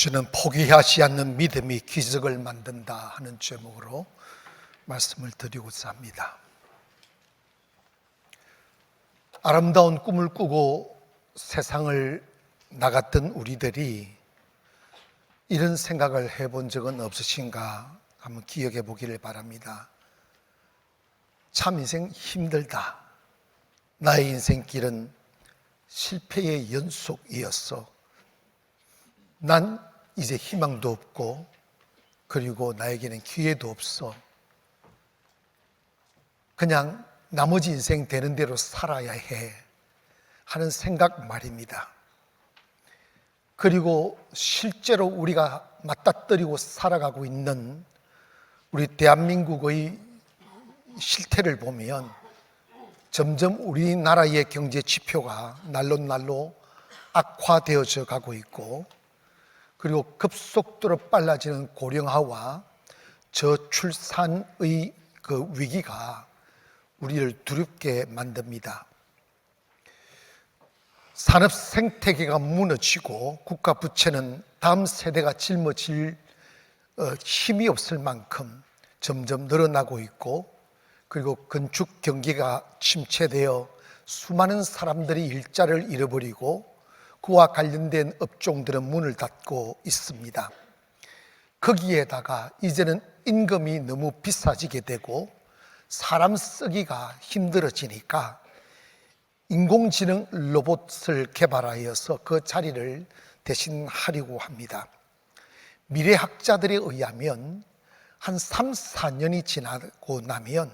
주는 포기하지 않는 믿음이 기적을 만든다 하는 제목으로 말씀을 드리고자 합니다. 아름다운 꿈을 꾸고 세상을 나갔던 우리들이 이런 생각을 해본 적은 없으신가 한번 기억해 보기를 바랍니다. 참 인생 힘들다. 나의 인생길은 실패의 연속이었어. 난 이제 희망도 없고 그리고 나에게는 기회도 없어. 그냥 나머지 인생 되는 대로 살아야 해 하는 생각 말입니다. 그리고 실제로 우리가 맞닥뜨리고 살아가고 있는 우리 대한민국의 실태를 보면 점점 우리나라의 경제 지표가 날로 악화되어져 가고 있고, 그리고 급속도로 빨라지는 고령화와 저출산의 그 위기가 우리를 두렵게 만듭니다. 산업 생태계가 무너지고 국가 부채는 다음 세대가 짊어질 힘이 없을 만큼 점점 늘어나고 있고, 그리고 건축 경기가 침체되어 수많은 사람들이 일자리를 잃어버리고 그와 관련된 업종들은 문을 닫고 있습니다. 거기에다가 이제는 임금이 너무 비싸지게 되고 사람 쓰기가 힘들어지니까 인공지능 로봇을 개발하여서 그 자리를 대신하려고 합니다. 미래학자들에 의하면 한 3, 4년이 지나고 나면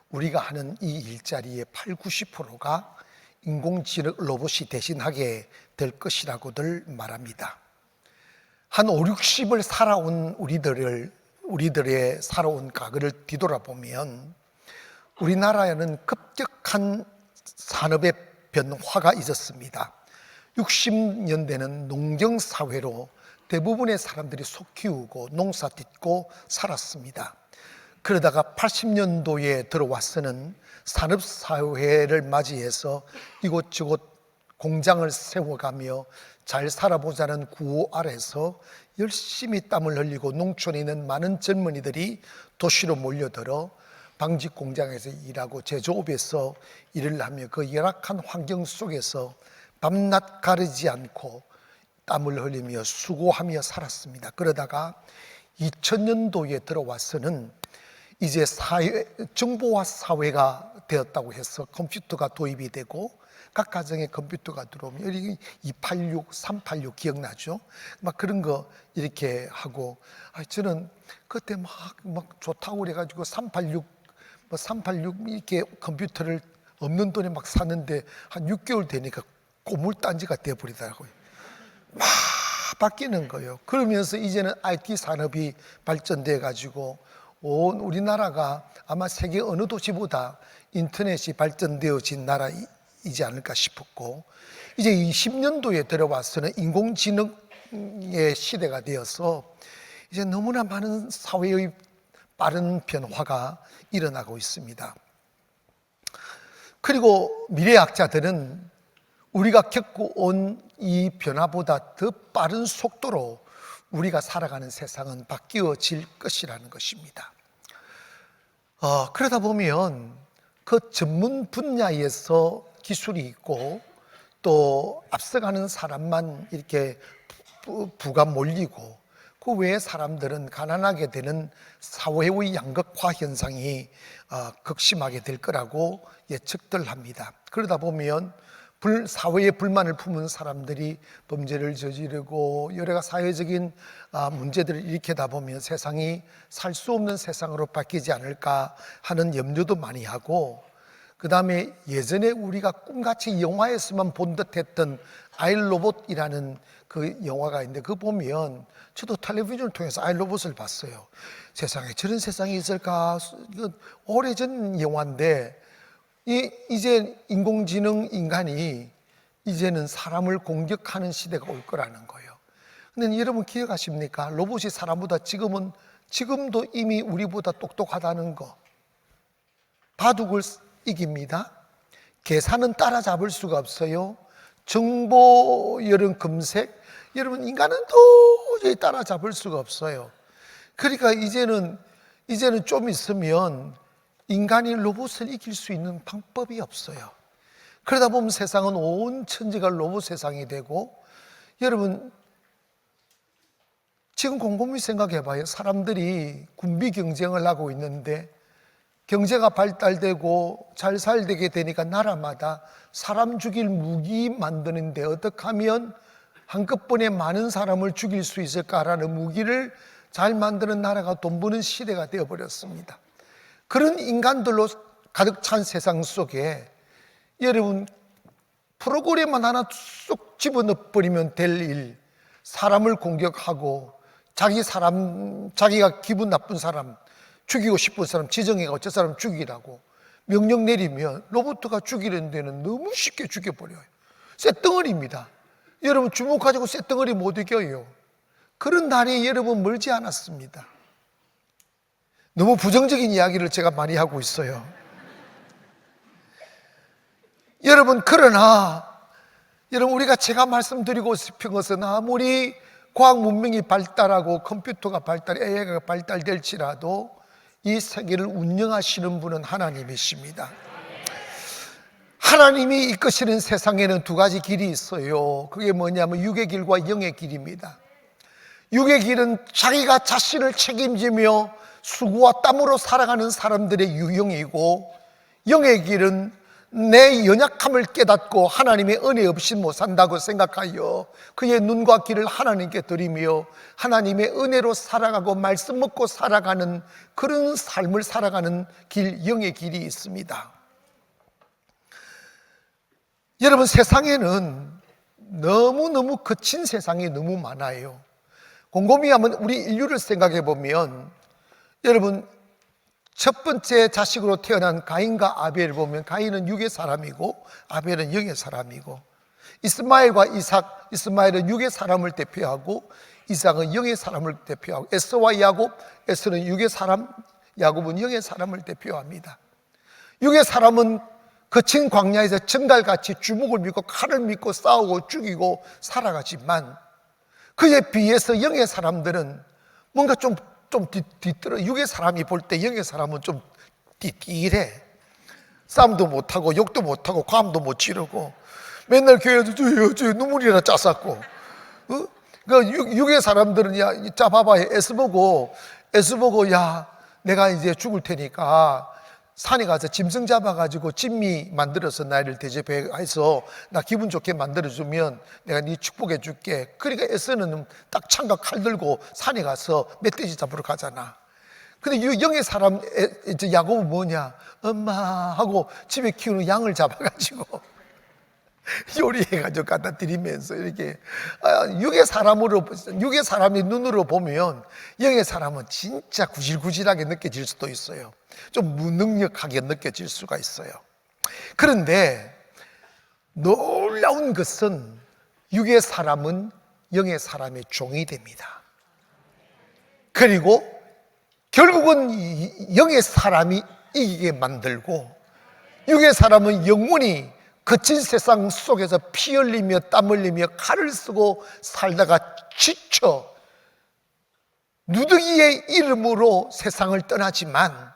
우리가 하는 이 일자리의 8, 90%가 인공지능 로봇이 대신하게 될 것이라고들 말합니다. 한 5, 60을 살아온 우리들의 살아온 과거를 뒤돌아보면 우리나라에는 급격한 산업의 변화가 있었습니다. 60년대는 농경사회로 대부분의 사람들이 소 키우고 농사 짓고 살았습니다. 그러다가 80년도에 들어와서는 산업사회를 맞이해서 이곳저곳 공장을 세워가며 잘 살아보자는 구호 아래서 열심히 땀을 흘리고 농촌에 있는 많은 젊은이들이 도시로 몰려들어 방직 공장에서 일하고 제조업에서 일을 하며 그 열악한 환경 속에서 밤낮 가리지 않고 땀을 흘리며 수고하며 살았습니다. 그러다가 2000년도에 들어와서는 이제 정보화 사회가 되었다고 해서 컴퓨터가 도입이 되고 각 가정에 컴퓨터가 들어오면 286, 386 기억나죠? 막 그런 거 이렇게 하고, 저는 그때 막 좋다고 그래가지고 386 이렇게 컴퓨터를 없는 돈에 막 샀는데 한 6개월 되니까 고물단지가 되어버리더라고요. 막 바뀌는 거예요. 그러면서 이제는 IT 산업이 발전돼 가지고 온 우리나라가 아마 세계 어느 도시보다 인터넷이 발전되어진 나라이지 않을까 싶었고, 이제 20년도에 들어와서는 인공지능의 시대가 되어서 이제 너무나 많은 사회의 빠른 변화가 일어나고 있습니다. 그리고 미래학자들은 우리가 겪어온 이 변화보다 더 빠른 속도로 우리가 살아가는 세상은 바뀌어질 것이라는 것입니다. 그러다 보면 그 전문 분야에서 기술이 있고 또 앞서가는 사람만 이렇게 부가 몰리고 그 외의 사람들은 가난하게 되는 사회의 양극화 현상이 극심하게 될 거라고 예측들 합니다. 그러다 보면 사회의 불만을 품은 사람들이 범죄를 저지르고 여러 가지 사회적인 문제들을 일으키다 보면 세상이 살 수 없는 세상으로 바뀌지 않을까 하는 염려도 많이 하고, 그 다음에 예전에 우리가 꿈같이 영화에서만 본 듯했던 아이로봇이라는 그 영화가 있는데 그거 보면 저도 텔레비전을 통해서 아이로봇을 봤어요. 세상에 저런 세상이 있을까? 오래전 영화인데 이제 인공지능 인간이 이제는 사람을 공격하는 시대가 올 거라는 거예요. 근데 여러분 기억하십니까? 로봇이 사람보다 지금도 이미 우리보다 똑똑하다는 거. 바둑을 이깁니다. 계산은 따라잡을 수가 없어요. 정보 여론 검색, 여러분, 인간은 도저히 따라잡을 수가 없어요. 그러니까 이제는 좀 있으면 인간이 로봇을 이길 수 있는 방법이 없어요. 그러다 보면 세상은 온 천지가 로봇 세상이 되고, 여러분 지금 곰곰이 생각해 봐요. 사람들이 군비 경쟁을 하고 있는데 경제가 발달되고 잘 살게 되니까 나라마다 사람 죽일 무기 만드는데 어떻게 하면 한꺼번에 많은 사람을 죽일 수 있을까라는 무기를 잘 만드는 나라가 돈 버는 시대가 되어버렸습니다. 그런 인간들로 가득 찬 세상 속에 여러분 프로그램만 하나 쏙 집어넣어 버리면 될 일, 사람을 공격하고 자기가 기분 나쁜 사람, 죽이고 싶은 사람 지정해가 저 사람 죽이라고 명령 내리면 로봇가 죽이는 데는 너무 쉽게 죽여버려요. 쇳덩어리입니다. 여러분 주먹 가지고 쇳덩어리 못 이겨요. 그런 날이 여러분 멀지 않았습니다. 너무 부정적인 이야기를 제가 많이 하고 있어요. 여러분, 그러나 여러분, 제가 말씀드리고 싶은 것은 아무리 과학 문명이 발달하고 컴퓨터가 AI가 발달될지라도 이 세계를 운영하시는 분은 하나님이십니다. 하나님이 이끄시는 세상에는 두 가지 길이 있어요. 그게 뭐냐면 육의 길과 영의 길입니다. 육의 길은 자기가 자신을 책임지며 수고와 땀으로 살아가는 사람들의 유형이고, 영의 길은 내 연약함을 깨닫고 하나님의 은혜 없이 못 산다고 생각하여 그의 눈과 귀를 하나님께 드리며 하나님의 은혜로 살아가고 말씀 먹고 살아가는 그런 삶을 살아가는 길, 영의 길이 있습니다. 여러분, 세상에는 너무너무 거친 세상이 너무 많아요. 곰곰이 한번 우리 인류를 생각해 보면, 여러분 첫 번째 자식으로 태어난 가인과 아벨을 보면 가인은 육의 사람이고 아벨은 영의 사람이고, 이스마엘과 이삭, 이스마엘은 육의 사람을 대표하고 이삭은 영의 사람을 대표하고, 에서와 야곱, 에서는 육의 사람, 야곱은 영의 사람을 대표합니다. 육의 사람은 거친 광야에서 정갈같이 주먹을 믿고 칼을 믿고 싸우고 죽이고 살아가지만, 그에 비해서 영의 사람들은 뭔가 좀 뒤떨어. 육의 사람이 볼 때 영의 사람은 좀 띠띠해. 싸움도 못하고 욕도 못하고 과음도 못 지르고 맨날 교회에서 저 눈물이나 짰었고, 그 육의 사람들은 자 봐봐, 에스보고 야 내가 이제 죽을 테니까 산에 가서 짐승 잡아가지고 진미 만들어서 나를 대접해서 나 기분 좋게 만들어주면 내가 네 축복해 줄게. 그러니까 에서는 딱 창과 칼 들고 산에 가서 멧돼지 잡으러 가잖아. 근데 영의 사람 이제 야곱은 뭐냐, 엄마 하고 집에 키우는 양을 잡아가지고 요리해가지고 갖다 드리면서 이렇게, 육의 사람의 눈으로 보면 영의 사람은 진짜 구질구질하게 느껴질 수도 있어요. 좀 무능력하게 느껴질 수가 있어요. 그런데 놀라운 것은 육의 사람은 영의 사람의 종이 됩니다. 그리고 결국은 영의 사람이 이기게 만들고, 육의 사람은 영원히 거친 세상 속에서 피 흘리며 땀 흘리며 칼을 쓰고 살다가 지쳐 누더기의 이름으로 세상을 떠나지만,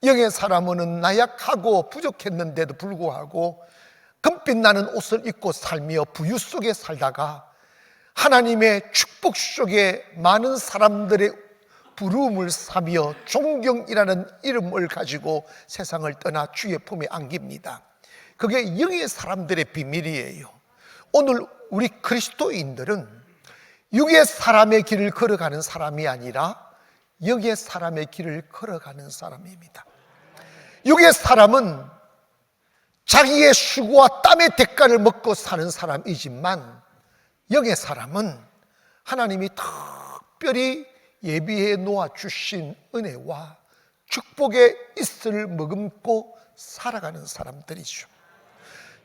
영의 사람은 나약하고 부족했는데도 불구하고 금빛 나는 옷을 입고 살며 부유 속에 살다가 하나님의 축복 속에 많은 사람들의 부름을 사며 존경이라는 이름을 가지고 세상을 떠나 주의 품에 안깁니다. 그게 영의 사람들의 비밀이에요. 오늘 우리 그리스도인들은 육의 사람의 길을 걸어가는 사람이 아니라 영의 사람의 길을 걸어가는 사람입니다. 육의 사람은 자기의 수고와 땀의 대가를 먹고 사는 사람이지만, 영의 사람은 하나님이 특별히 예비해 놓아 주신 은혜와 축복의 이슬을 머금고 살아가는 사람들이죠.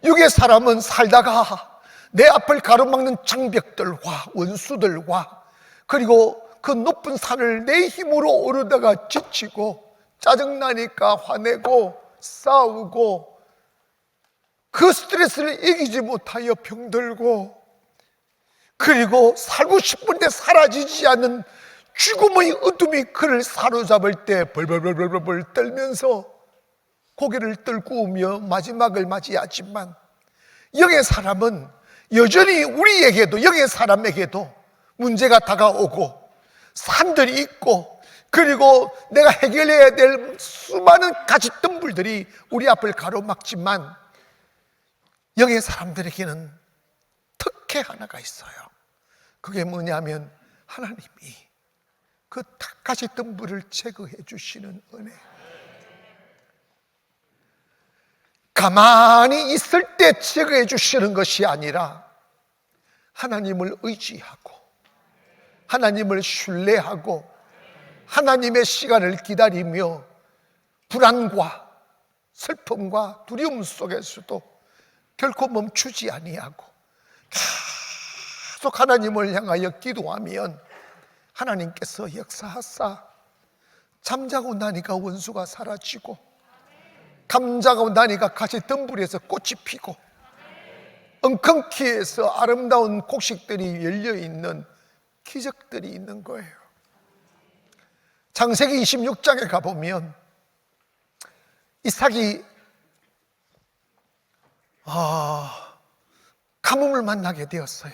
육의 사람은 살다가 내 앞을 가로막는 장벽들과 원수들과 그리고 그 높은 산을 내 힘으로 오르다가 지치고 짜증나니까 화내고 싸우고 그 스트레스를 이기지 못하여 병들고 그리고 살고 싶은데 사라지지 않는 죽음의 어둠이 그를 사로잡을 때 벌벌벌벌벌 떨면서 고개를 떨구며 마지막을 맞이하지만, 영의 사람은 여전히 우리에게도, 영의 사람에게도 문제가 다가오고 산들이 있고, 그리고 내가 해결해야 될 수많은 가시덤불들이 우리 앞을 가로막지만, 영의 사람들에게는 특혜 하나가 있어요. 그게 뭐냐면 하나님이 그 가시덤불을 제거해 주시는 은혜. 가만히 있을 때 제거해 주시는 것이 아니라 하나님을 의지하고 하나님을 신뢰하고 하나님의 시간을 기다리며 불안과 슬픔과 두려움 속에서도 결코 멈추지 아니하고 계속 하나님을 향하여 기도하면 하나님께서 역사하사 잠자고 나니까 원수가 사라지고 잠자고 나니까 가시덤불에서 꽃이 피고 엉겅퀴에서 아름다운 곡식들이 열려있는 기적들이 있는 거예요. 창세기 26장에 가보면 이삭이 가뭄을 만나게 되었어요.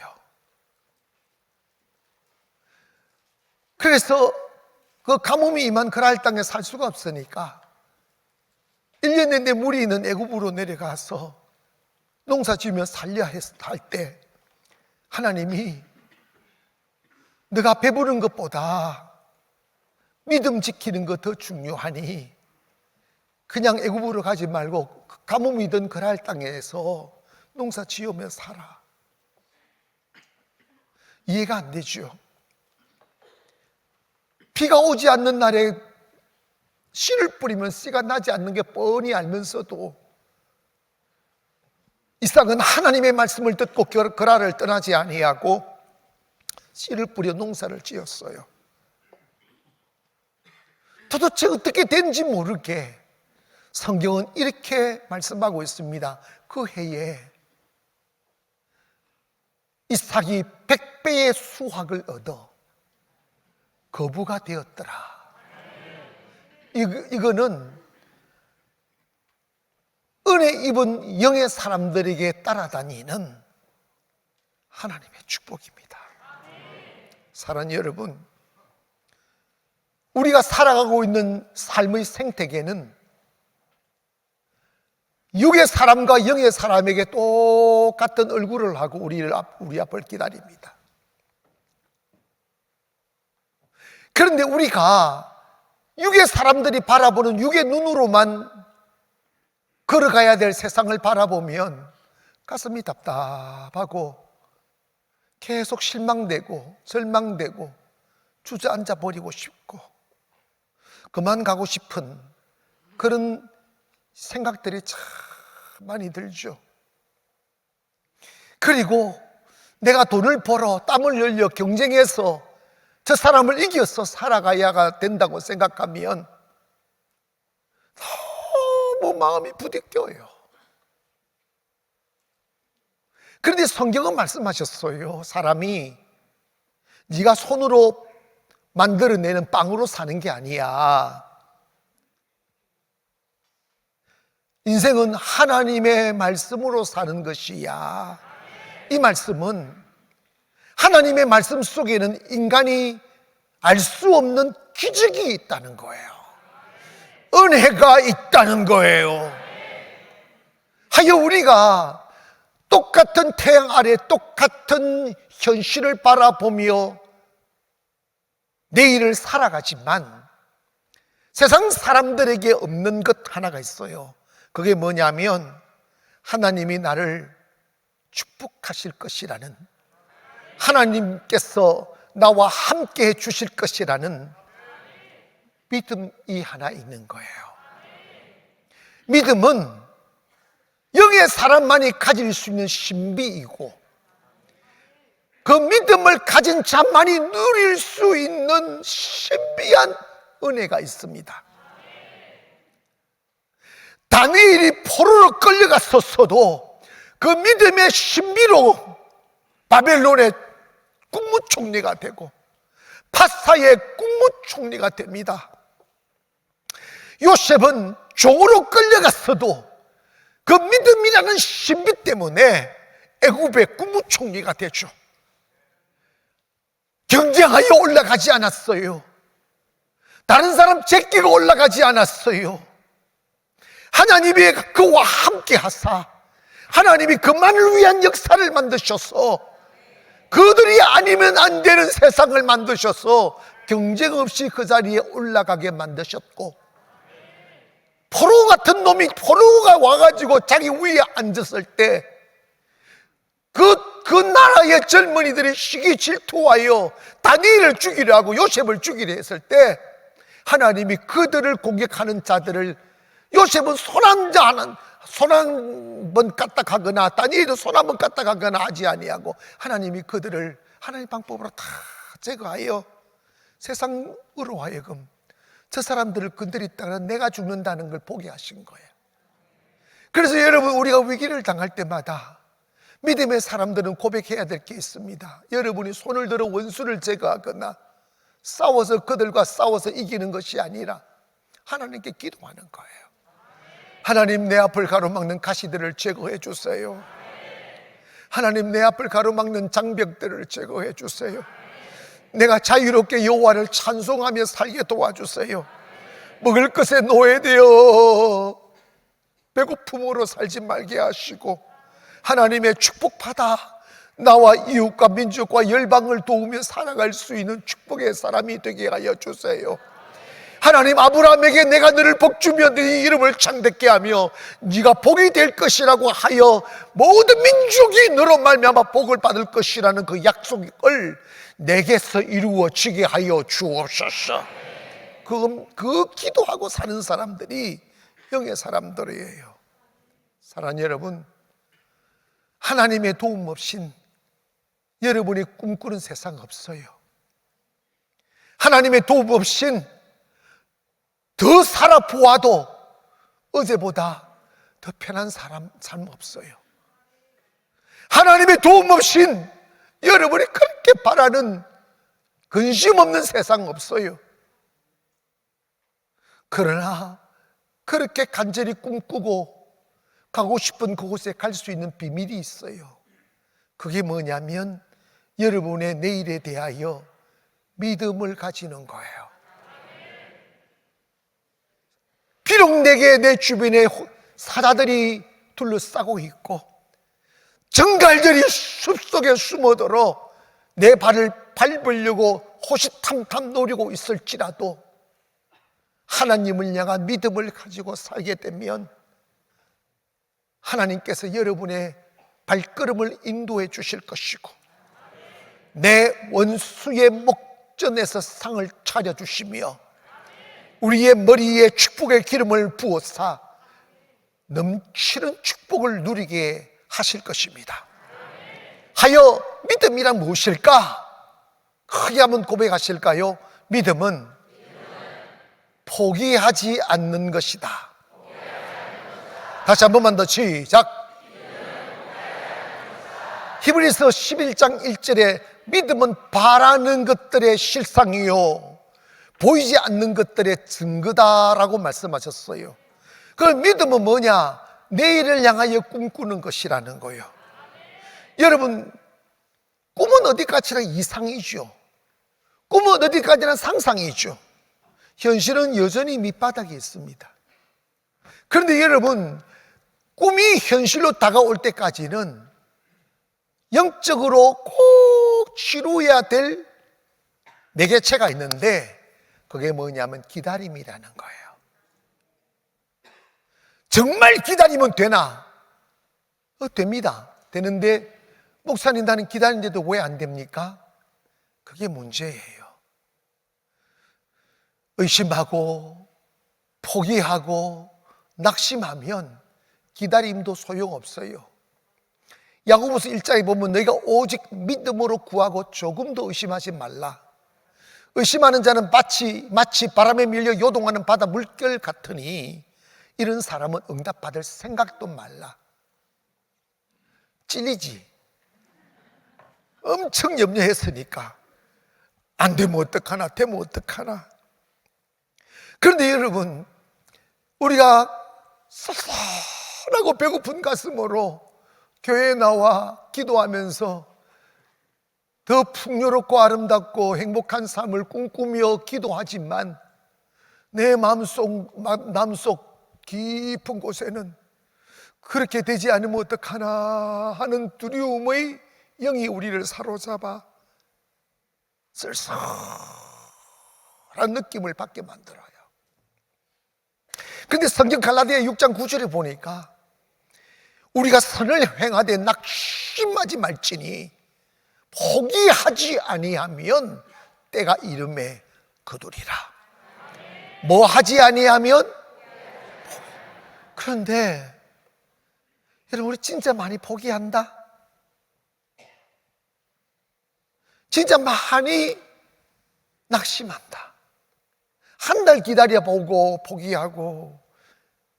그래서 그 가뭄이 임한 그랄 땅에 살 수가 없으니까 1년 내내 물이 있는 애굽으로 내려가서 농사 지으며 살려 할 때 하나님이 너가 배부른 것보다 믿음 지키는 것 더 중요하니 그냥 애굽으로 가지 말고 가뭄이 든 그랄 땅에서 농사 지으며 살아. 이해가 안 되죠. 비가 오지 않는 날에 씨를 뿌리면 씨가 나지 않는 게 뻔히 알면서도 이삭은 하나님의 말씀을 듣고 그랄을 떠나지 아니하고 씨를 뿌려 농사를 지었어요. 도대체 어떻게 된지 모르게 성경은 이렇게 말씀하고 있습니다. 그 해에 이삭이 100배의 수확을 얻어 거부가 되었더라. 이거는 은혜 입은 영의 사람들에게 따라다니는 하나님의 축복입니다. 사랑하는 여러분, 우리가 살아가고 있는 삶의 생태계는 육의 사람과 영의 사람에게 똑같은 얼굴을 하고 우리 앞을 기다립니다. 그런데 우리가 육의 사람들이 바라보는 육의 눈으로만 걸어가야 될 세상을 바라보면 가슴이 답답하고 계속 실망되고 절망되고 주저앉아 버리고 싶고 그만 가고 싶은 그런 생각들이 참 많이 들죠. 그리고 내가 돈을 벌어 땀을 흘려 경쟁해서 저 사람을 이겨서 살아가야 된다고 생각하면 너무 마음이 부딪혀요. 그런데 성경은 말씀하셨어요. 사람이 네가 손으로 만들어내는 빵으로 사는 게 아니야. 인생은 하나님의 말씀으로 사는 것이야. 이 말씀은 하나님의 말씀 속에는 인간이 알 수 없는 기적이 있다는 거예요. 은혜가 있다는 거예요. 하여 우리가 똑같은 태양 아래 똑같은 현실을 바라보며 내일을 살아가지만 세상 사람들에게 없는 것 하나가 있어요. 그게 뭐냐면 하나님이 나를 축복하실 것이라는, 하나님께서 나와 함께 해 주실 것이라는 믿음이 하나 있는 거예요. 믿음은 영의 사람만이 가질 수 있는 신비이고 그 믿음을 가진 자만이 누릴 수 있는 신비한 은혜가 있습니다. 다니엘이 포로로 끌려갔었어도 그 믿음의 신비로 바벨론에 국무총리가 되고 파사의 국무총리가 됩니다. 요셉은 종으로 끌려갔어도 그 믿음이라는 신비 때문에 애굽의 국무총리가 되죠. 경쟁하여 올라가지 않았어요. 다른 사람 제끼고 올라가지 않았어요. 하나님이 그와 함께 하사 하나님이 그만을 위한 역사를 만드셔서 그들이 아니면 안 되는 세상을 만드셔서 경쟁 없이 그 자리에 올라가게 만드셨고, 포로 같은 놈이 포로가 와가지고 자기 위에 앉았을 때 그 나라의 젊은이들이 시기 질투하여 다니엘을 죽이려 하고 요셉을 죽이려 했을 때 하나님이 그들을 공격하는 자들을, 요셉은 손 한 번 까딱하거나 다니엘도 손 한 번 까딱하거나 하지 아니하고 하나님이 그들을 하나님 방법으로 다 제거하여 세상으로 하여금 저 사람들을 건드렸다가 내가 죽는다는 걸 보게 하신 거예요. 그래서 여러분, 우리가 위기를 당할 때마다 믿음의 사람들은 고백해야 될 게 있습니다. 여러분이 손을 들어 원수를 제거하거나 싸워서 그들과 싸워서 이기는 것이 아니라 하나님께 기도하는 거예요. 하나님, 내 앞을 가로막는 가시들을 제거해 주세요. 하나님, 내 앞을 가로막는 장벽들을 제거해 주세요. 내가 자유롭게 여호와를 찬송하며 살게 도와주세요. 먹을 것에 노예되어 배고픔으로 살지 말게 하시고 하나님의 축복받아 나와 이웃과 민족과 열방을 도우며 살아갈 수 있는 축복의 사람이 되게 하여 주세요. 하나님, 아브라함에게 내가 너를 복주며 네 이름을 창대케 하며 네가 복이 될 것이라고 하여 모든 민족이 너로 말미암아 복을 받을 것이라는 그 약속을 내게서 이루어지게 하여 주옵소서. 그 기도하고 사는 사람들이 영의 사람들이에요. 사랑하는 여러분, 하나님의 도움 없인 여러분이 꿈꾸는 세상 없어요. 하나님의 도움 없인 더 살아보아도 어제보다 더 편한 삶 없어요. 하나님의 도움 없인 여러분이 그렇게 바라는 근심 없는 세상 없어요. 그러나 그렇게 간절히 꿈꾸고 가고 싶은 그곳에 갈 수 있는 비밀이 있어요. 그게 뭐냐면 여러분의 내일에 대하여 믿음을 가지는 거예요. 비록 내게 내 주변에 사자들이 둘러싸고 있고 정갈들이 숲속에 숨어들어 내 발을 밟으려고 호시탐탐 노리고 있을지라도 하나님을 향한 믿음을 가지고 살게 되면 하나님께서 여러분의 발걸음을 인도해 주실 것이고 내 원수의 목전에서 상을 차려주시며 우리의 머리에 축복의 기름을 부어사 넘치는 축복을 누리게 하실 것입니다. 하여 믿음이란 무엇일까? 크게 한번 고백하실까요? 믿음은 포기하지 않는 것이다. 다시 한 번만 더 시작. 히브리서 11장 1절에 믿음은 바라는 것들의 실상이요 보이지 않는 것들의 증거다라고 말씀하셨어요. 그 믿음은 뭐냐? 내일을 향하여 꿈꾸는 것이라는 거예요. 여러분, 꿈은 어디까지나 이상이죠. 꿈은 어디까지나 상상이죠. 현실은 여전히 밑바닥에 있습니다. 그런데 여러분, 꿈이 현실로 다가올 때까지는 영적으로 꼭 치루어야 될 매개체가 있는데 그게 뭐냐면 기다림이라는 거예요. 정말 기다리면 되나? 됩니다. 되는데 목사님, 나는 기다리는데도 왜 안 됩니까? 그게 문제예요. 의심하고 포기하고 낙심하면 기다림도 소용없어요. 야고보서 1장에 보면 너희가 오직 믿음으로 구하고 조금도 의심하지 말라. 의심하는 자는 마치 바람에 밀려 요동하는 바다 물결 같으니 이런 사람은 응답받을 생각도 말라. 찔리지? 엄청 염려했으니까 안 되면 어떡하나, 되면 어떡하나. 그런데 여러분, 우리가 쌀쌀하고 배고픈 가슴으로 교회에 나와 기도하면서 더 풍요롭고 아름답고 행복한 삶을 꿈꾸며 기도하지만 내 마음속 깊은 곳에는 그렇게 되지 않으면 어떡하나 하는 두려움의 영이 우리를 사로잡아 쓸쓸한 느낌을 받게 만들어요. 그런데 성경 갈라디아 6장 9절에 보니까 우리가 선을 행하되 낙심하지 말지니 포기하지 아니하면 때가 이름에 거두리라. 뭐 하지 아니하면? 그런데 여러분, 우리 진짜 많이 포기한다? 진짜 많이 낙심한다. 한 달 기다려보고 포기하고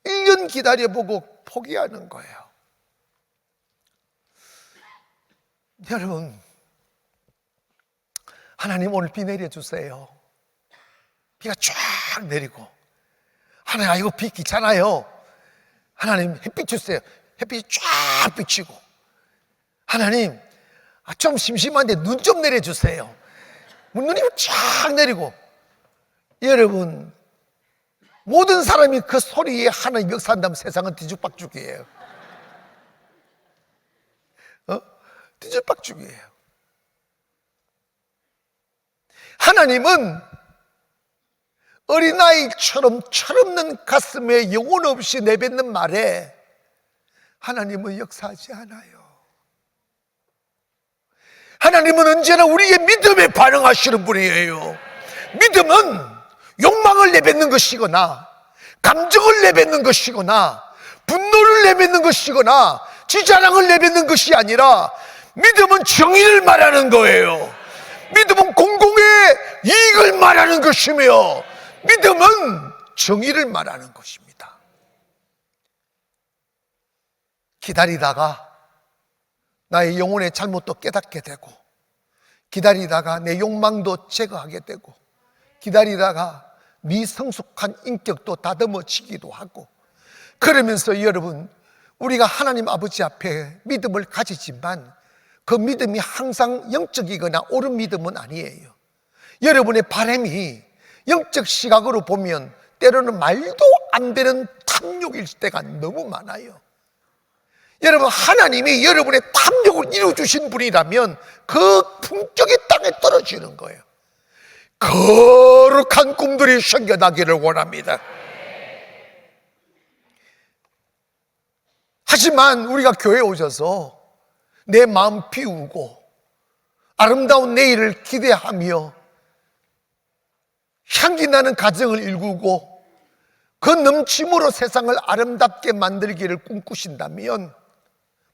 1년 기다려보고 포기하는 거예요. 여러분, 하나님 오늘 비 내려주세요. 비가 쫙 내리고, 하나님 이거 비 귀찮아요. 하나님 햇빛 주세요. 햇빛이 쫙 비치고, 하나님 좀 심심한데 눈 좀 내려주세요. 눈이 쫙 내리고. 여러분, 모든 사람이 그 소리에 하나님 역사한다면 세상은 뒤죽박죽이에요. 뒤죽박죽이에요. 하나님은 어린아이처럼 철없는 가슴에 영혼 없이 내뱉는 말에 하나님은 역사하지 않아요. 하나님은 언제나 우리의 믿음에 반응하시는 분이에요. 믿음은 욕망을 내뱉는 것이거나 감정을 내뱉는 것이거나 분노를 내뱉는 것이거나 지자랑을 내뱉는 것이 아니라 믿음은 정의를 말하는 거예요. 믿음은 공공의 이익을 말하는 것이며 믿음은 정의를 말하는 것입니다. 기다리다가 나의 영혼의 잘못도 깨닫게 되고, 기다리다가 내 욕망도 제거하게 되고, 기다리다가 미성숙한 인격도 다듬어지기도 하고, 그러면서 여러분, 우리가 하나님 아버지 앞에 믿음을 가지지만 그 믿음이 항상 영적이거나 옳은 믿음은 아니에요. 여러분의 바람이 영적 시각으로 보면 때로는 말도 안 되는 탐욕일 때가 너무 많아요. 여러분, 하나님이 여러분의 탐욕을 이루어주신 분이라면 그 품격의 땅에 떨어지는 거예요. 거룩한 꿈들이 생겨나기를 원합니다. 하지만 우리가 교회에 오셔서 내 마음 비우고 아름다운 내일을 기대하며 향기 나는 가정을 일구고 그 넘침으로 세상을 아름답게 만들기를 꿈꾸신다면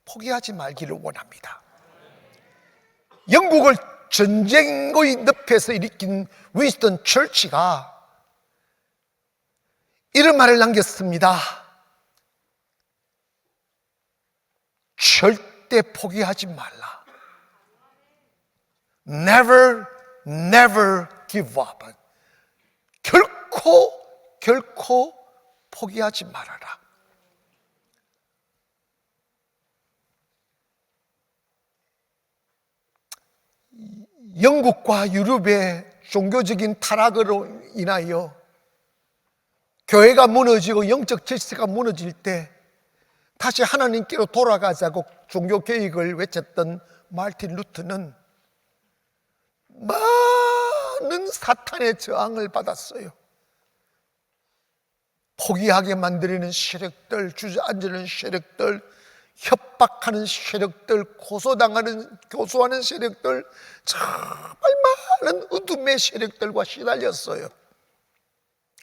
포기하지 말기를 원합니다. 영국을 전쟁의 늪에서 일으킨 윈스턴 처치가 이런 말을 남겼습니다. 절대 포기하지 말라. Never, never give up. 결코 포기하지 말아라. 영국과 유럽의 종교적인 타락으로 인하여 교회가 무너지고 영적 질서가 무너질 때 다시 하나님께로 돌아가자고 종교개혁을 외쳤던 마르틴 루터는 많은 사탄의 저항을 받았어요. 포기하게 만드는 세력들, 주저앉는 세력들, 협박하는 세력들, 고소하는 세력들, 정말 많은 어둠의 세력들과 시달렸어요.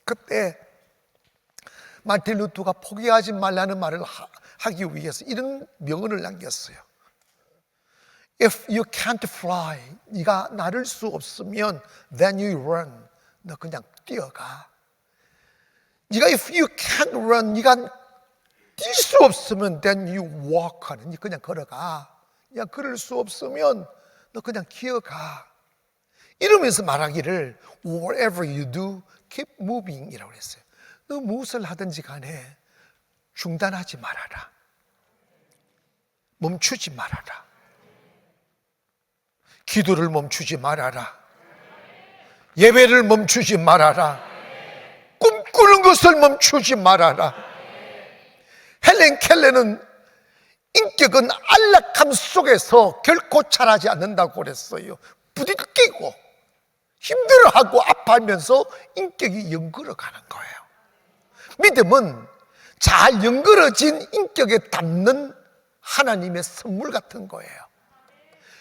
그때 마르틴 루터가 포기하지 말라는 말을 하기 위해서 이런 명언을 남겼어요. If you can't fly, 네가 날을 수 없으면 then you run. 너 그냥 뛰어가. 네가 if you can't run, 네가 뛸 수 없으면 then you walk 하는, 네 그냥 걸어가. 야, 걸을 수 없으면 너 그냥 기어가. 이러면서 말하기를 whatever you do, keep moving 이라고 했어요. 너 무엇을 하든지 간에 중단하지 말아라. 멈추지 말아라. 기도를 멈추지 말아라. 예배를 멈추지 말아라. 꿈꾸는 것을 멈추지 말아라. 헬렌 켈러는 인격은 안락함 속에서 결코 자라지 않는다고 그랬어요. 부딪히고 힘들어하고 아파하면서 인격이 연결어가는 거예요. 믿음은 잘 연결어진 인격에 담는 하나님의 선물 같은 거예요.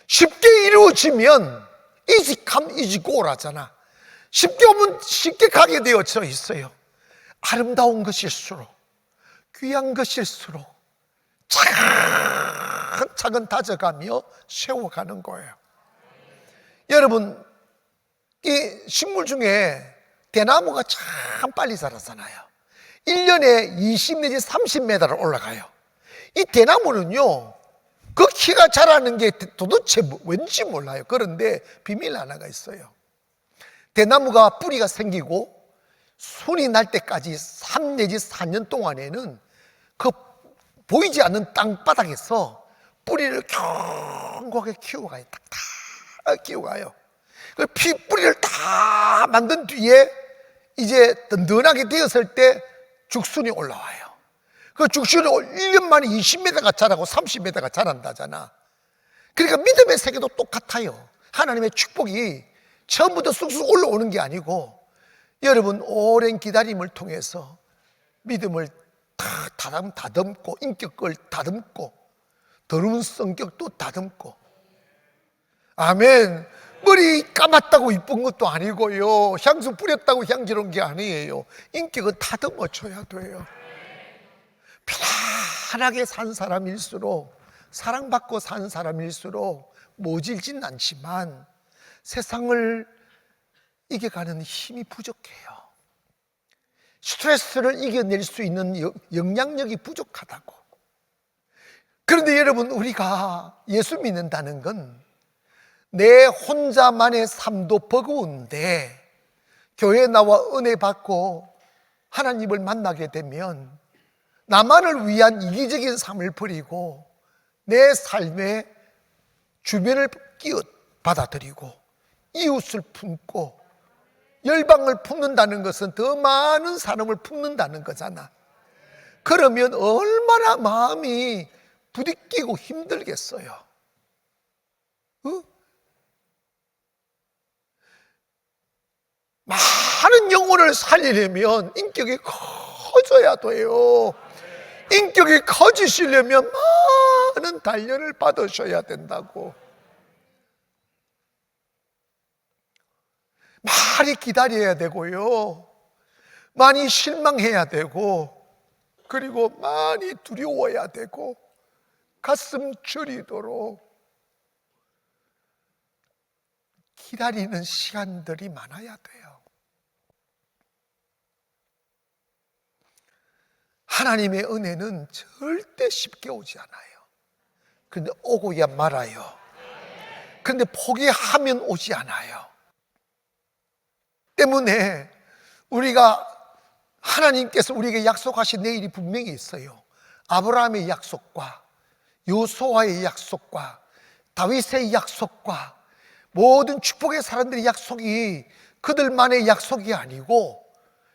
쉽게 이루어지면 easy come, easy go라잖아. 쉽게 오면 쉽게 가게 되어져 있어요. 아름다운 것일수록, 귀한 것일수록 차근차근 다져가며 세워가는 거예요. 여러분, 이 식물 중에 대나무가 참 빨리 자라잖아요. 1년에 20 내지 30m를 올라가요. 이 대나무는요, 그 키가 자라는 게 도대체 왠지 몰라요. 그런데 비밀 하나가 있어요. 대나무가 뿌리가 생기고 순이 날 때까지 3 내지 4년 동안에는 그 보이지 않는 땅바닥에서 뿌리를 견고하게 키워가요. 탁탁 키워가요. 그 뿌리를 다 만든 뒤에 이제 든든하게 되었을 때 죽순이 올라와요. 그 죽순이 1년 만에 20m가 자라고 30m가 자란다잖아. 그러니까 믿음의 세계도 똑같아요. 하나님의 축복이 처음부터 쑥쑥 올라오는 게 아니고 여러분 오랜 기다림을 통해서 믿음을 다듬고 인격을 다듬고 더러운 성격도 다듬고 아멘. 머리 감았다고 이쁜 것도 아니고요, 향수 뿌렸다고 향기로운 게 아니에요. 인격은 다듬어줘야 돼요. 편안하게 산 사람일수록, 사랑받고 산 사람일수록 모질진 않지만 세상을 이겨가는 힘이 부족해요. 스트레스를 이겨낼 수 있는 영향력이 부족하다고. 그런데 여러분, 우리가 예수 믿는다는 건 내 혼자만의 삶도 버거운데 교회에 나와 은혜 받고 하나님을 만나게 되면 나만을 위한 이기적인 삶을 버리고 내 삶에 주변을 받아들이고 이웃을 품고 열방을 품는다는 것은 더 많은 사람을 품는다는 거잖아. 그러면 얼마나 마음이 부딪히고 힘들겠어요. 많은 영혼을 살리려면 인격이 커져야 돼요. 인격이 커지시려면 많은 단련을 받으셔야 된다고. 많이 기다려야 되고요, 많이 실망해야 되고, 그리고 많이 두려워야 되고, 가슴 저리도록 기다리는 시간들이 많아야 돼요. 하나님의 은혜는 절대 쉽게 오지 않아요. 그런데 오고야 말아요. 그런데 포기하면 오지 않아요. 때문에 우리가 하나님께서 우리에게 약속하신 내일이 분명히 있어요. 아브라함의 약속과 요수아의 약속과 다윗의 약속과 모든 축복의 사람들의 약속이 그들만의 약속이 아니고,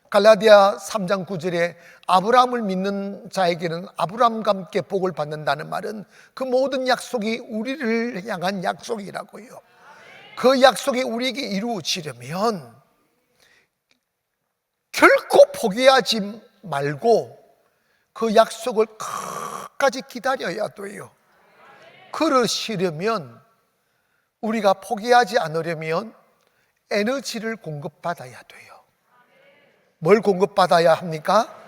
갈라디아 3장 9절에 아브라함을 믿는 자에게는 아브라함과 함께 복을 받는다는 말은 그 모든 약속이 우리를 향한 약속이라고요. 그 약속이 우리에게 이루어지려면 결코 포기하지 말고 그 약속을 끝까지 기다려야 돼요. 그러시려면 우리가 포기하지 않으려면 에너지를 공급받아야 돼요. 뭘 공급받아야 합니까?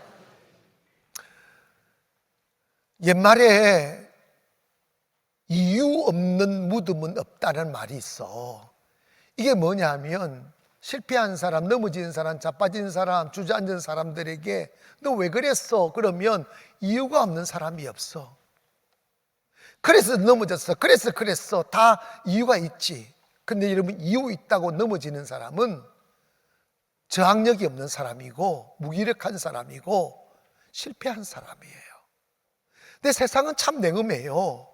옛말에 이유 없는 무덤은 없다는 말이 있어. 이게 뭐냐면 실패한 사람, 넘어진 사람, 자빠진 사람, 주저앉은 사람들에게 너 왜 그랬어? 그러면 이유가 없는 사람이 없어. 그래서 넘어졌어. 그랬어. 다 이유가 있지. 근데 여러분, 이유 있다고 넘어지는 사람은 저항력이 없는 사람이고 무기력한 사람이고 실패한 사람이에요. 근데 세상은 참 냉엄해요.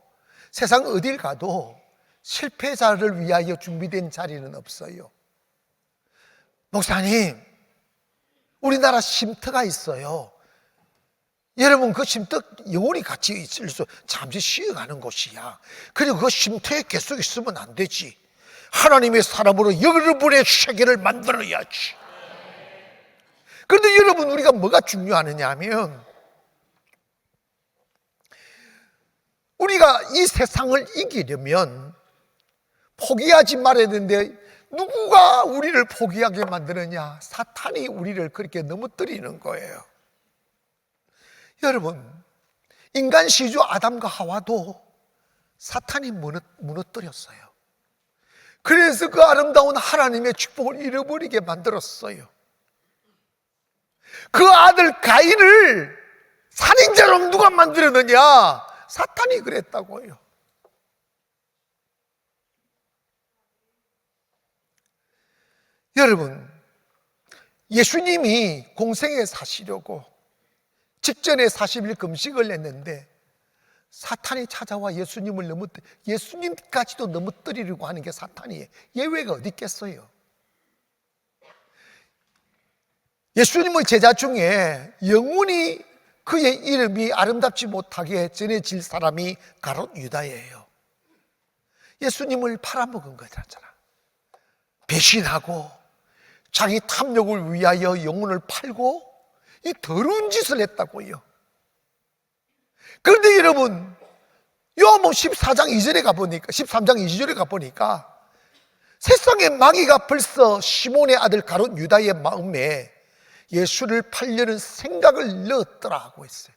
세상 어딜 가도 실패자를 위하여 준비된 자리는 없어요. 목사님, 우리나라 쉼터가 있어요. 여러분, 그 쉼터 영원히 같이 있을 수, 잠시 쉬어가는 곳이야. 그리고 그 쉼터에 계속 있으면 안 되지. 하나님의 사람으로 여러분의 세계를 만들어야지. 그런데 여러분, 우리가 뭐가 중요하느냐 하면, 우리가 이 세상을 이기려면 포기하지 말아야 되는데, 누구가 우리를 포기하게 만드느냐? 사탄이 우리를 그렇게 넘어뜨리는 거예요. 여러분, 인간 시조 아담과 하와도 사탄이 무너뜨렸어요. 그래서 그 아름다운 하나님의 축복을 잃어버리게 만들었어요. 그 아들 가인을 살인자로 누가 만들었느냐? 사탄이 그랬다고요. 여러분, 예수님이 공생에 사시려고 직전에 40일 금식을 했는데 사탄이 찾아와 예수님을 예수님까지도 넘어뜨리려고 하는 게 사탄이에요. 예외가 어디 있겠어요? 예수님의 제자 중에 영원히 그의 이름이 아름답지 못하게 전해질 사람이 가롯 유다예요. 예수님을 팔아먹은 거잖아. 배신하고 자기 탐욕을 위하여 영혼을 팔고 이 더러운 짓을 했다고요. 그런데 여러분, 요한복음 14장 2절에 가보니까, 13장 2절에 가보니까 세상의 마귀가 벌써 시몬의 아들 가롯 유다의 마음에 예수를 팔려는 생각을 넣었더라 하고 있어요.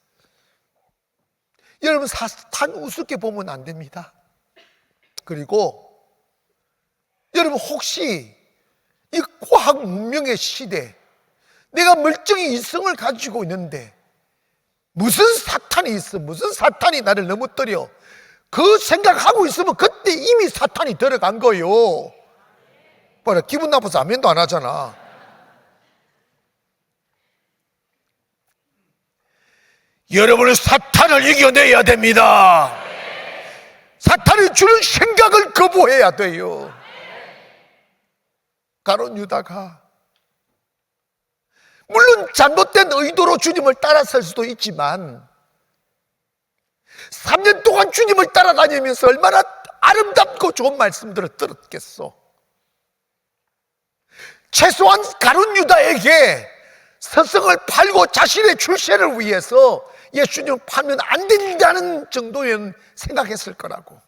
여러분, 사탄 우습게 보면 안 됩니다. 그리고 여러분, 혹시 이 과학 문명의 시대, 내가 멀쩡히 이성을 가지고 있는데 무슨 사탄이 있어, 무슨 사탄이 나를 넘어뜨려, 그 생각하고 있으면 그때 이미 사탄이 들어간 거요. 봐라, 기분 나빠서 아멘도 안 하잖아. 여러분은 사탄을 이겨내야 됩니다. 사탄이 주는 생각을 거부해야 돼요. 가롯 유다가 물론 잘못된 의도로 주님을 따라설 수도 있지만 3년 동안 주님을 따라다니면서 얼마나 아름답고 좋은 말씀들을 들었겠어. 최소한 가룟 유다에게 스승을 팔고 자신의 출세를 위해서 예수님을 팔면 안 된다는 정도는 생각했을 거라고.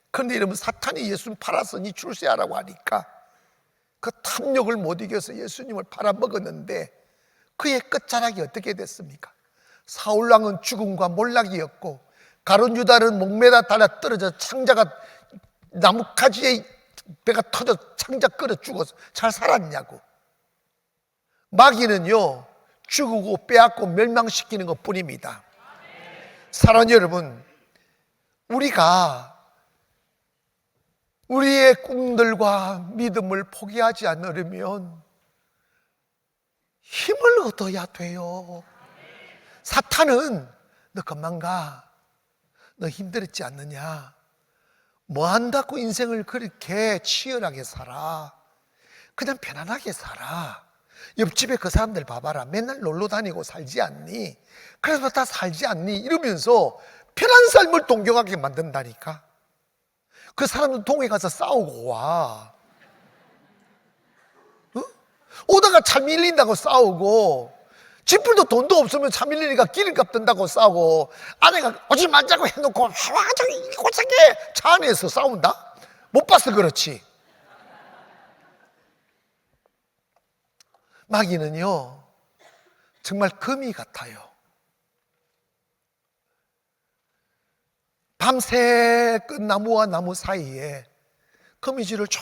그런데 여러분, 사탄이 예수님 팔아서 니 출세하라고 하니까 그 탐욕을 못 이겨서 예수님을 팔아먹었는데 그의 끝자락이 어떻게 됐습니까? 사울왕은 죽음과 몰락이었고 가룟 유다는 목매다 달아 떨어져 창자가 나뭇가지에 배가 터져 창자 끌어 죽어서 잘 살았냐고. 마귀는요, 죽이고 빼앗고 멸망시키는 것 뿐입니다. 사랑하는 여러분, 우리가 우리의 꿈들과 믿음을 포기하지 않으려면 힘을 얻어야 돼요. 사탄은 너 그만 가, 너 힘들었지 않느냐, 뭐 한다고 인생을 그렇게 치열하게 살아, 그냥 편안하게 살아, 옆집에 그 사람들 봐봐라, 맨날 놀러 다니고 살지 않니, 그래서 다 살지 않니, 이러면서 편한 삶을 동경하게 만든다니까. 그 사람은 동에 가서 싸우고 와. 어? 오다가 차 밀린다고 싸우고, 집불도 돈도 없으면 차 밀리니까 기름값 든다고 싸우고, 아내가 오지 말자고 해놓고 저기 고생해 차 안에서 싸운다? 못 봐서 그렇지. 마귀는요, 정말 거미 같아요. 밤새 그 나무와 나무 사이에 거미줄을 쭉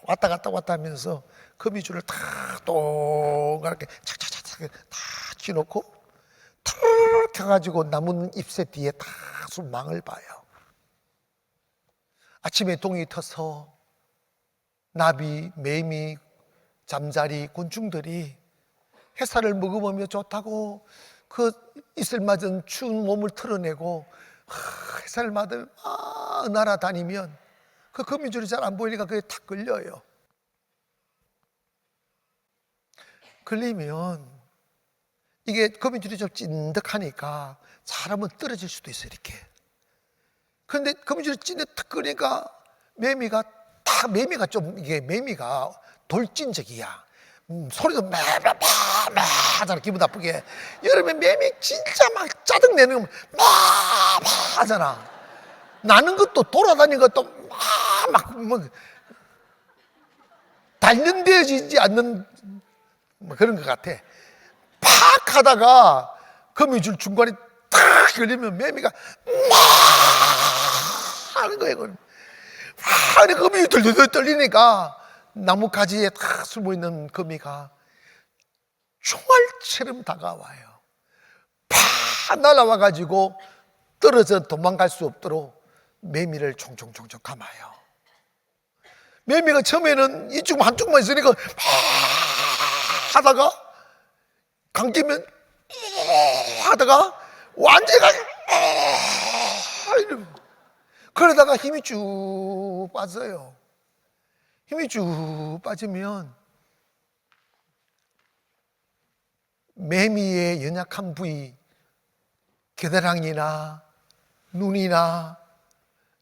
왔다 갔다 하면서 거미줄을 다 동그랗게 착착착착 다 쥐놓고 탁 켜가지고 나무 잎새 뒤에 다 순망을 봐요. 아침에 동이 터서 나비, 매미, 잠자리, 곤충들이 햇살을 머금으며 좋다고 그 이슬맞은 추운 몸을 털어내고 햇살을 맞으며 날아다니면 그 거미줄이 잘 안 보이니까 그게 탁 걸려요. 걸리면 이게 거미줄이 좀 찐득하니까 사람은 떨어질 수도 있어요, 이렇게. 그런데 거미줄이 찐득 거리니까 매미가 좀, 이게 매미가 돌진적이야. 소리도 매매매 하잖아, 기분 나쁘게. 여름에 매미 진짜 막 짜증내는 거 하잖아. 나는 것도 돌아다니는 것도 막 단련되어지지 않는 그런 것 같아. 팍 하다가 거미줄 중간에 탁 걸리면 매미가 하는 거예요. 거미 들들들 떨리니까 나뭇가지에 탁 숨어있는 거미가 총알처럼 다가와요. 팍 날아와가지고 떨어져 도망갈 수 없도록 매미를 총총총총 감아요. 매미가 처음에는 이쪽 한쪽만 있으니까 하다가 감기면 하다가 완전히 그러다가 힘이 쭉 빠져요. 힘이 쭉 빠지면 매미의 연약한 부위, 겨드랑이나 눈이나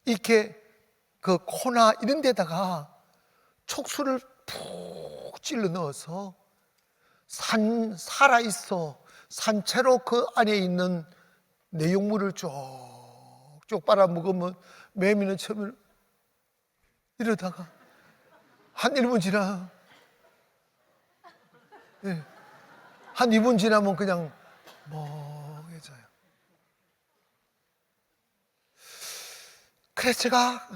이렇게 그 코나 이런 데다가 촉수를 푹 찔러 넣어서 살아있어 산채로 그 안에 있는 내용물을 쪽쪽 빨아먹으면 매미는 처음에 이러다가 한 1분 지나, 한 2분 지나면 그냥 멍해져요. 그래서 제가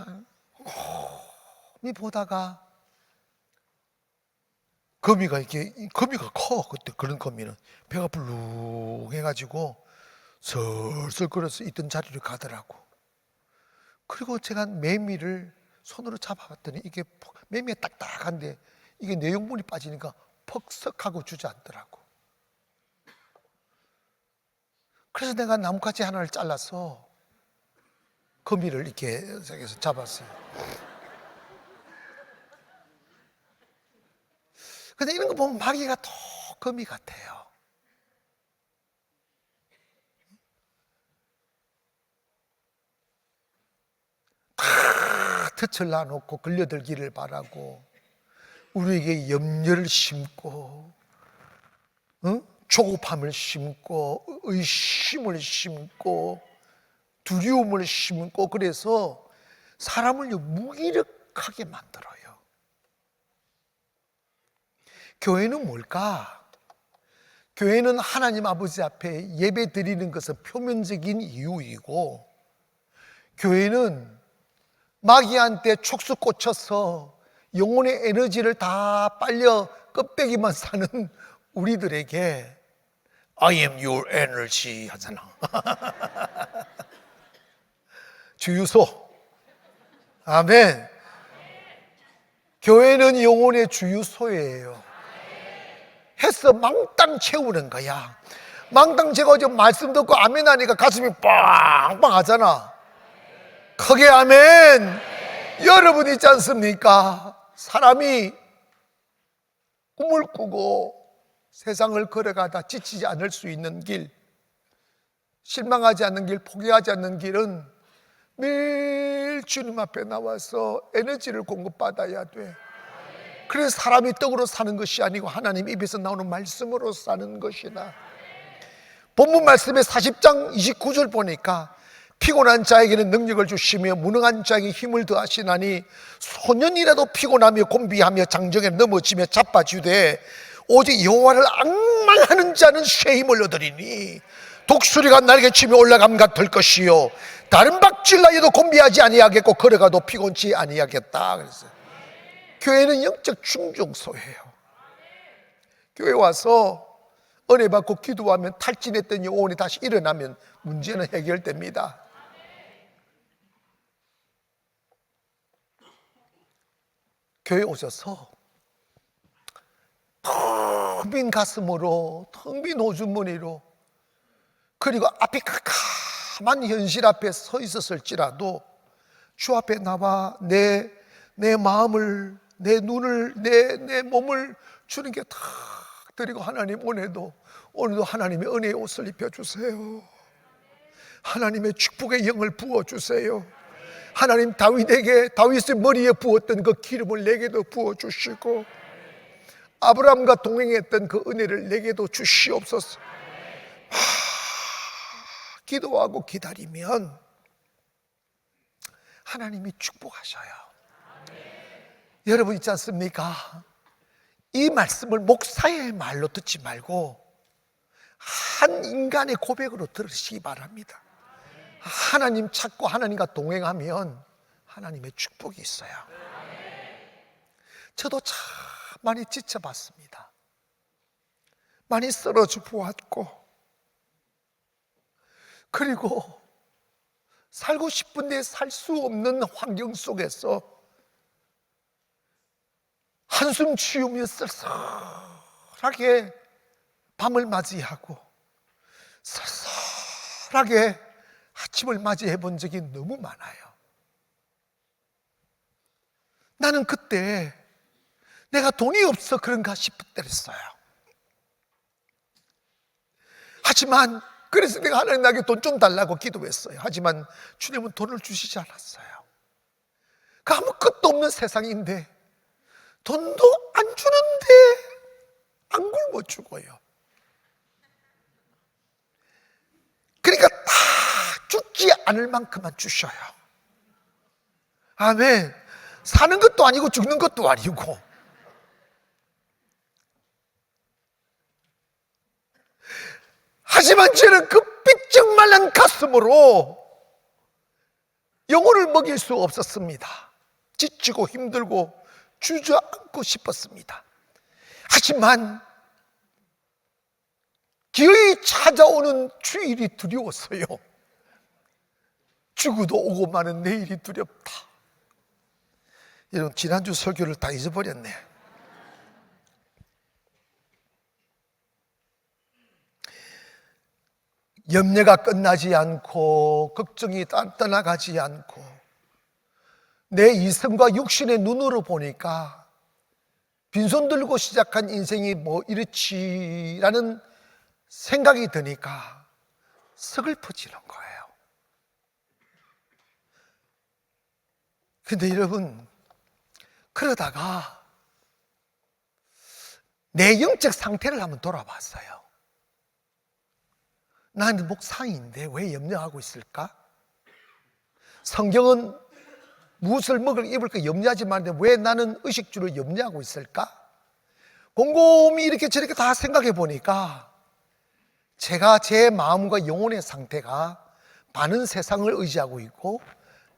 곰이 보다가 거미가 커. 그때 그런 거미는 배가 불룩 해가지고 슬슬 걸어서 있던 자리로 가더라고. 그리고 제가 매미를 손으로 잡아봤더니 이게 매미가 딱딱한데 이게 내용물이 빠지니까 퍽석하고 주저앉더라고. 그래서 내가 나뭇가지 하나를 잘라서 거미를 이렇게 잡았어요. 근데 이런 거 보면 마귀가 더 거미 같아요. 다 덫을 놔놓고 걸려들기를 바라고 우리에게 염려를 심고 조급함을 심고 의심을 심고 두려움을 심고 그래서 사람을 무기력하게 만들어요. 교회는 뭘까? 교회는 하나님 아버지 앞에 예배 드리는 것은 표면적인 이유이고, 교회는 마귀한테 촉수 꽂혀서 영혼의 에너지를 다 빨려 껍데기만 사는 우리들에게 I am your energy 하잖아. 주유소. 아멘. 교회는 영혼의 주유소예요. 해서 망땅 채우는 거야. 망땅 채워서 말씀 듣고 아멘 하니까 가슴이 빵빵 하잖아. 크게 아멘. 여러분 있지 않습니까? 사람이 꿈을 꾸고 세상을 걸어가다 지치지 않을 수 있는 길, 실망하지 않는 길, 포기하지 않는 길은 매일 주님 앞에 나와서 에너지를 공급받아야 돼. 그래서 사람이 떡으로 사는 것이 아니고 하나님 입에서 나오는 말씀으로 사는 것이다. 본문 말씀의 40장 29절 보니까 피곤한 자에게는 능력을 주시며 무능한 자에게 힘을 더하시나니 소년이라도 피곤하며 곤비하며 장정에 넘어지며 자빠지되 오직 여호와를 앙망하는 자는 새 힘을 얻으리니 독수리가 날개치며 올라감 같을 것이요 다른 박질나여도 곤비하지 아니하겠고 걸어가도 피곤치 아니하겠다. 그랬어요. 교회는 영적 충족소예요. 교회 와서 은혜 받고 기도하면 탈진했던 영혼이 다시 일어나면 문제는 해결됩니다. 교회 오셔서 텅 빈 가슴으로, 텅 빈 호주머니로, 그리고 앞이 캄캄한 현실 앞에 서 있었을지라도 주 앞에 나와 내 마음을, 내 눈을, 내 몸을 주님께 탁 드리고, 하나님 오늘도 하나님의 은혜의 옷을 입혀주세요. 하나님의 축복의 영을 부어주세요. 하나님 다윗의 머리에 부었던 그 기름을 내게도 부어주시고, 아브라함과 동행했던 그 은혜를 내게도 주시옵소서. 기도하고 기다리면 하나님이 축복하셔요. 여러분 있지 않습니까? 이 말씀을 목사의 말로 듣지 말고 한 인간의 고백으로 들으시기 바랍니다. 하나님 찾고 하나님과 동행하면 하나님의 축복이 있어요. 저도 참 많이 지쳐봤습니다. 많이 쓰러져 보았고, 그리고 살고 싶은데 살 수 없는 환경 속에서 한숨 쉬우며 쓸쓸하게 밤을 맞이하고 쓸쓸하게 아침을 맞이해 본 적이 너무 많아요. 나는 그때 내가 돈이 없어 그런가 싶었어요. 하지만 그래서 내가 하나님 나에게 돈 좀 달라고 기도했어요. 하지만 주님은 돈을 주시지 않았어요. 그 아무것도 없는 세상인데 돈도 안 주는데 안 굶어 죽어요. 그러니까 다 죽지 않을 만큼만 주셔요. 아멘. 사는 것도 아니고 죽는 것도 아니고. 하지만 저는 그 삐쩍 말란 가슴으로 영혼을 먹일 수 없었습니다. 지치고 힘들고 주저앉고 싶었습니다. 하지만 기어이 찾아오는 주일이 두려웠어요. 죽어도 오고 마는 내일이 두렵다. 여러분, 지난주 설교를 다 잊어버렸네. 염려가 끝나지 않고 걱정이 떠나가지 않고 내 이성과 육신의 눈으로 보니까 빈손 들고 시작한 인생이 뭐 이렇지라는 생각이 드니까 서글퍼지는 거예요. 근데 여러분, 그러다가 내 영적 상태를 한번 돌아봤어요. 나는 목사인데 왜 염려하고 있을까? 성경은 무엇을 먹을 입을까 염려하지 말는데 왜 나는 의식주를 염려하고 있을까? 곰곰이 이렇게 저렇게 다 생각해 보니까 제가 제 마음과 영혼의 상태가 반은 세상을 의지하고 있고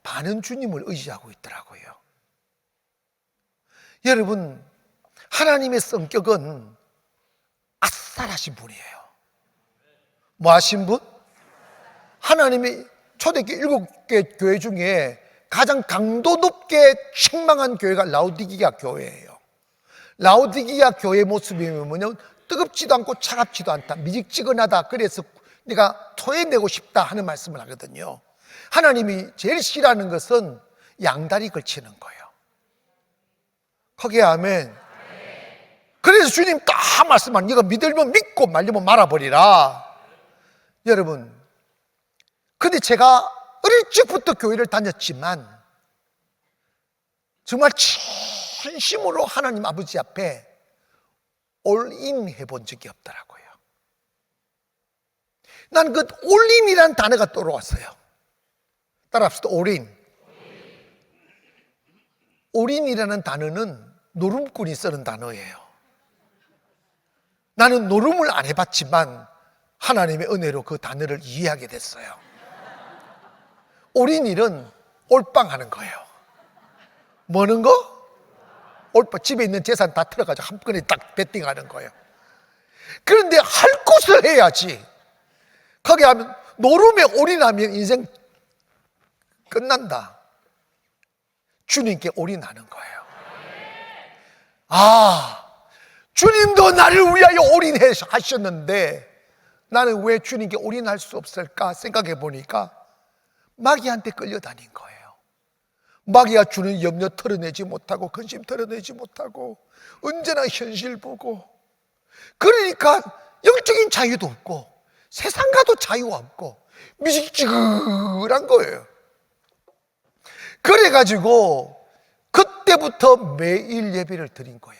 반은 주님을 의지하고 있더라고요. 여러분, 하나님의 성격은 아싸라신 분이에요. 뭐 하신 분? 하나님의 초대교회 7개 교회 중에 가장 강도 높게 책망한 교회가 라오디게아 교회예요. 라오디게아 교회의 모습이 뭐냐면 뜨겁지도 않고 차갑지도 않다, 미직지근하다. 그래서 내가 토해내고 싶다 하는 말씀을 하거든요. 하나님이 제일 싫어하는 것은 양다리 걸치는 거예요. 거기에 아멘. 그래서 주님 딱 말씀한, 네가 믿으면 믿고 말리면 말아버리라. 여러분, 근데 제가 어릴 적부터 교회를 다녔지만 정말 진심으로 하나님 아버지 앞에 올인 해본 적이 없더라고요. 난 그 올인이라는 단어가 떠올랐어요. 따라합시다. 올인. 올인이라는 단어는 노름꾼이 쓰는 단어예요. 나는 노름을 안 해봤지만 하나님의 은혜로 그 단어를 이해하게 됐어요. 올인일은 올빵하는 거예요. 뭐는 거? 올빵. 집에 있는 재산 다 틀어가지고 한꺼번에 딱 베팅하는 거예요. 그런데 할 것을 해야지. 거기 하면 노름에 올인하면 인생 끝난다. 주님께 올인하는 거예요. 주님도 나를 위하여 올인하셨는데 나는 왜 주님께 올인할 수 없을까 생각해 보니까 마귀한테 끌려다닌 거예요. 마귀가 주는 염려 털어내지 못하고 근심 털어내지 못하고 언제나 현실 보고, 그러니까 영적인 자유도 없고 세상과도 자유가 없고 미식지근한 거예요. 그래가지고 그때부터 매일 예배를 드린 거야.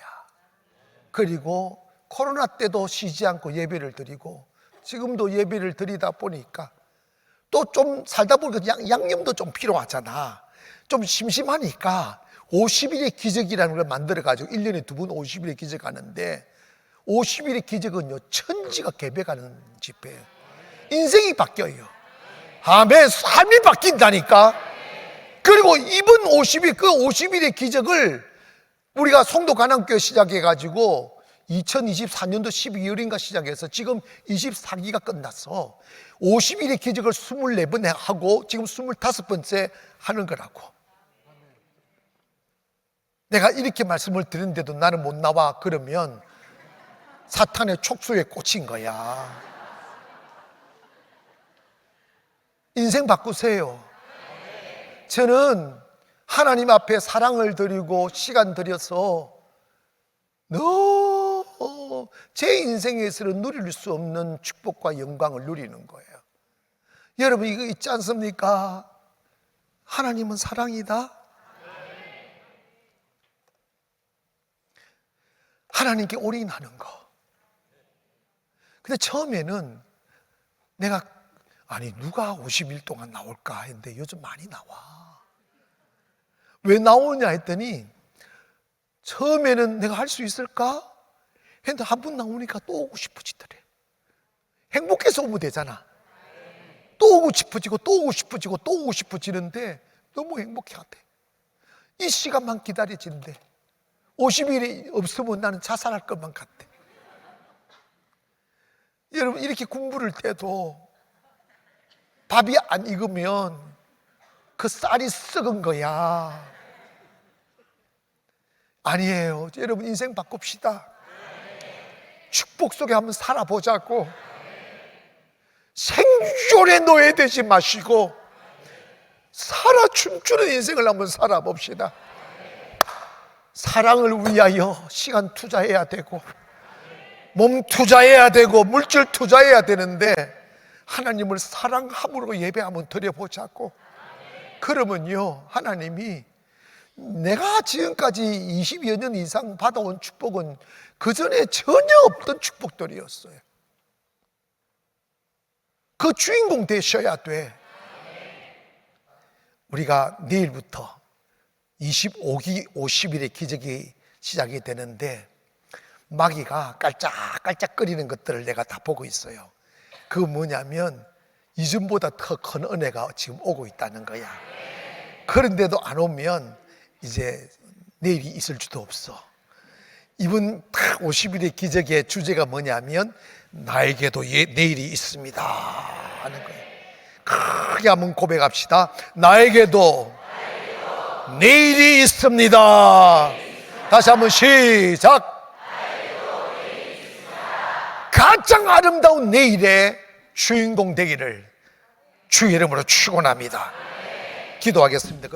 그리고 코로나 때도 쉬지 않고 예배를 드리고 지금도 예배를 드리다 보니까 또 좀 살다 보니까 양념도 좀 필요하잖아. 좀 심심하니까 50일의 기적이라는 걸 만들어가지고 1년에 2번 50일의 기적 하는데, 50일의 기적은요 천지가 개벽하는 집회예요. 인생이 바뀌어요. 아멘. 삶이 바뀐다니까. 그리고 이번 50일, 그 50일의 기적을 우리가 송도 관함교회 시작해가지고 2024년도 12월인가 시작해서 지금 24기가 끝났어. 50일의 기적을 24번 하고 지금 25번째 하는 거라고. 내가 이렇게 말씀을 드렸는데도 나는 못 나와 그러면 사탄의 촉수에 꽂힌 거야. 인생 바꾸세요. 저는 하나님 앞에 사랑을 드리고 시간 들여서 너무 제 인생에서는 누릴 수 없는 축복과 영광을 누리는 거예요. 여러분 이거 있지 않습니까? 하나님은 사랑이다. 하나님께 올인하는 거. 근데 처음에는 내가 누가 50일 동안 나올까 했는데 요즘 많이 나와. 왜 나오냐 했더니 처음에는 내가 할 수 있을까 했는데 한 번 나오니까 또 오고 싶어지더래. 행복해서 오면 되잖아. 또 오고 싶어지고 또 오고 싶어지고 또 오고 싶어지는데 너무 행복해하대. 이 시간만 기다려지는데 50일이 없으면 나는 자살할 것만 같대. 여러분 이렇게 군부를 때도 밥이 안 익으면 그 쌀이 썩은 거야. 아니에요. 여러분 인생 바꿉시다. 축복 속에 한번 살아보자고. 생존의 노예되지 마시고 살아 춤추는 인생을 한번 살아봅시다. 사랑을 위하여 시간 투자해야 되고 몸 투자해야 되고 물질 투자해야 되는데 하나님을 사랑함으로 예배 한번 드려보자고. 그러면요 하나님이 내가 지금까지 20여 년 이상 받아온 축복은 그전에 전혀 없던 축복들이었어요. 그 주인공 되셔야 돼. 우리가 내일부터 25기 50일의 기적이 시작이 되는데 마귀가 깔짝깔짝거리는 것들을 내가 다 보고 있어요. 그 뭐냐면 이전보다 더 큰 은혜가 지금 오고 있다는 거야. 그런데도 안 오면 이제 내일이 있을 수도 없어. 이번 50일의 기적의 주제가 뭐냐면 나에게도 내일이 있습니다 하는 거예요. 크게 한번 고백합시다. 나에게도 내일이 있습니다. 다시 한번 시작. 가장 아름다운 내일의 주인공 되기를 주의 이름으로 축원합니다. 기도하겠습니다.